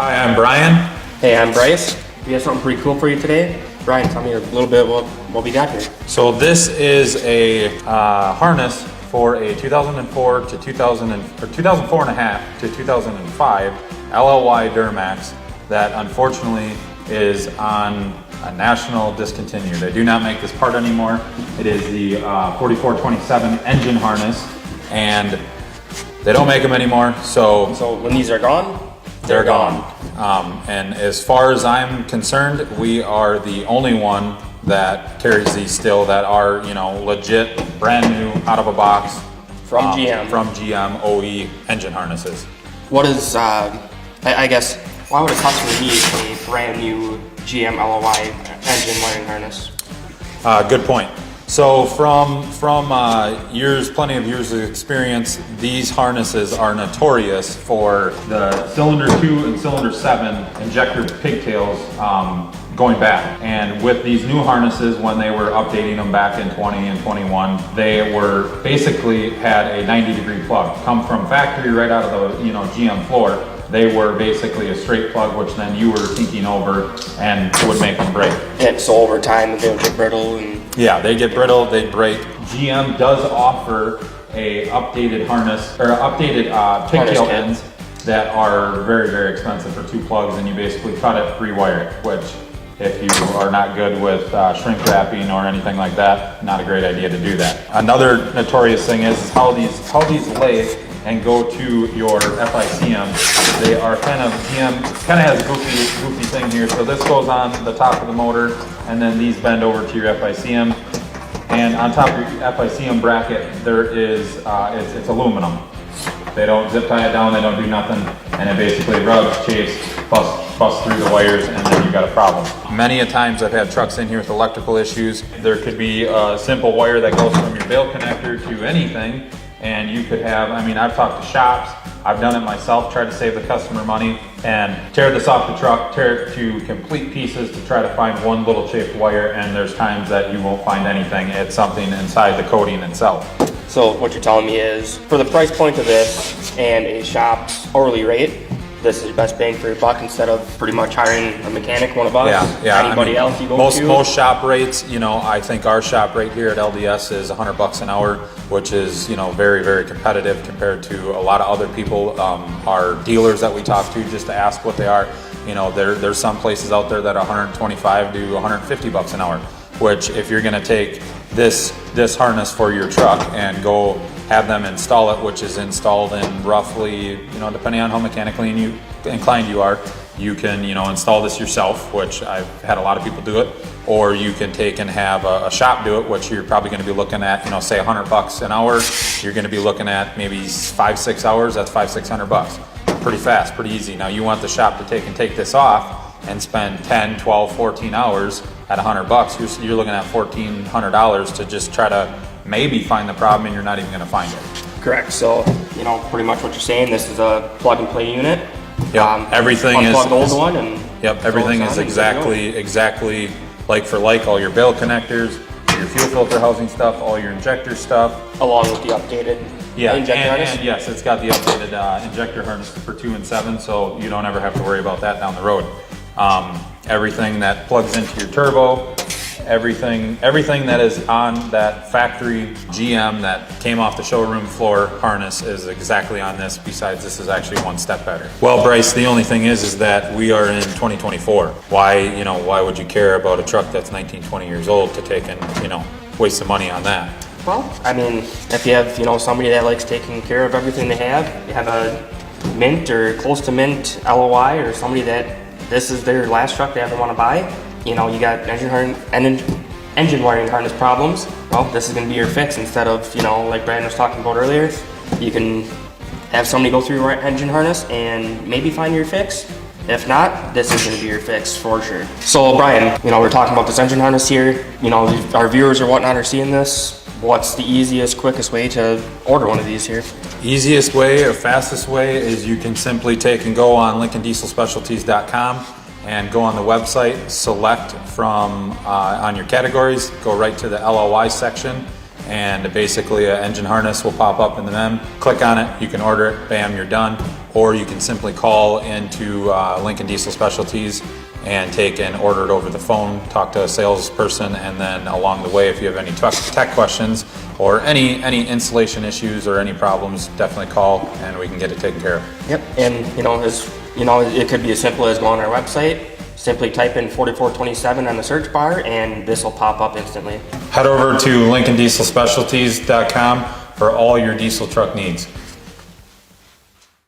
Hi, I'm Brian. Hey, I'm Bryce. We have something pretty cool for you today. Brian, tell me a little bit what we got here. So this is a harness for a 2004 to 2004 and a half to 2005 LLY Duramax that unfortunately is on a national discontinue. They do not make this part anymore. It is the 4427 engine harness, and they don't make them anymore. So when these are gone, they're gone. And as far as I'm concerned, we are the only one that carries these still that are, legit, brand new, out of a box. From GM. From GM OE engine harnesses. What is, I guess, why would a customer need a brand new GM LLY engine wiring harness? Good point. So from plenty of years of experience, these harnesses are notorious for the cylinder 2 and cylinder 7 injector pigtails going back. And with these new harnesses, when they were updating them back in 20 and 21, they were basically had a 90-degree plug come from factory right out of the GM floor. They were basically a straight plug, which then you were tinking over and would make them break. And so over time, they would get brittle and... Yeah, they get brittle, they break. GM does offer a updated harness, or updated pigtail ends that are very, very expensive for 2 plugs, and you basically cut it, rewire it, which if you are not good with shrink wrapping or anything like that, not a great idea to do that. Another notorious thing is how these lay and go to your FICM. They are GM kind of has a goofy thing here. So this goes on the top of the motor, and then these bend over to your FICM. And on top of your FICM bracket, there is, it's aluminum. They don't zip tie it down, they don't do nothing, and it basically rubs, chafes, busts through the wires, and then you've got a problem. Many a times I've had trucks in here with electrical issues. There could be a simple wire that goes from your bail connector to anything, and you could have, I've talked to shops, I've done it myself, tried to save the customer money, and tear this off the truck, tear it to complete pieces to try to find one little chafed wire, and there's times that you won't find anything. It's something inside the coating itself. So what you're telling me is, for the price point of this and a shop's hourly rate, this is your best bang for your buck instead of pretty much hiring a mechanic, one of us, anybody else you go to. Most shop rates, I think our shop rate here at LDS is $100 an hour, which is, very, very competitive compared to a lot of other people. Our dealers that we talk to just to ask what they are, there's some places out there that are 125 to 150 bucks an hour, which if you're gonna take this harness for your truck and go have them install it, which is installed in roughly, depending on how mechanically inclined you are, you can, install this yourself, which I've had a lot of people do it, or you can take and have a shop do it, which you're probably going to be looking at, say $100 an hour. You're going to be looking at maybe 5-6 hours. That's $500-600. Pretty fast, pretty easy. Now you want the shop to take this off and spend 10, 12, 14 hours at $100. You're looking at $1,400 to just try to maybe find the problem, and you're not even going to find it. Correct. So, pretty much what you're saying, this is a plug and play unit. Yep. Everything is unplug the old one, and everything is exactly like for like. All your bail connectors, your fuel filter housing stuff, all your injector stuff, along with the updated injector harness. And yes, it's got the updated injector harness for 2 and 7, so you don't ever have to worry about that down the road. Everything that plugs into your turbo, everything that is on that factory GM that came off the showroom floor harness is exactly on this. Besides, this is actually one step better. Well, Bryce, the only thing is that we are in 2024. Why would you care about a truck that's 19, 20 years old to take and, waste some money on that? Well, if you have, somebody that likes taking care of everything they have, you have a mint or close to mint LOI, or somebody that this is their last truck they ever want to buy, you got engine wiring harness problems, well, this is going to be your fix. Instead of, like Brandon was talking about earlier, you can have somebody go through your engine harness and maybe find your fix. If not, this is going to be your fix for sure. So Brian, we're talking about this engine harness here. Our viewers or whatnot are seeing this. What's the easiest, quickest way to order one of these here? Easiest way or fastest way is you can simply take and go on LincolnDieselSpecialties.com and go on the website, select from on your categories, go right to the LLY section, and basically an engine harness will pop up in the mem. Click on it, you can order it, bam, you're done. Or you can simply call into Lincoln Diesel Specialties and take and order it over the phone, talk to a salesperson, and then along the way, if you have any tech questions or any installation issues or any problems, definitely call and we can get it taken care of. Yep, and it could be as simple as going on our website, simply type in 4427 on the search bar, and this will pop up instantly. Head over to LincolnDieselSpecialties.com for all your diesel truck needs.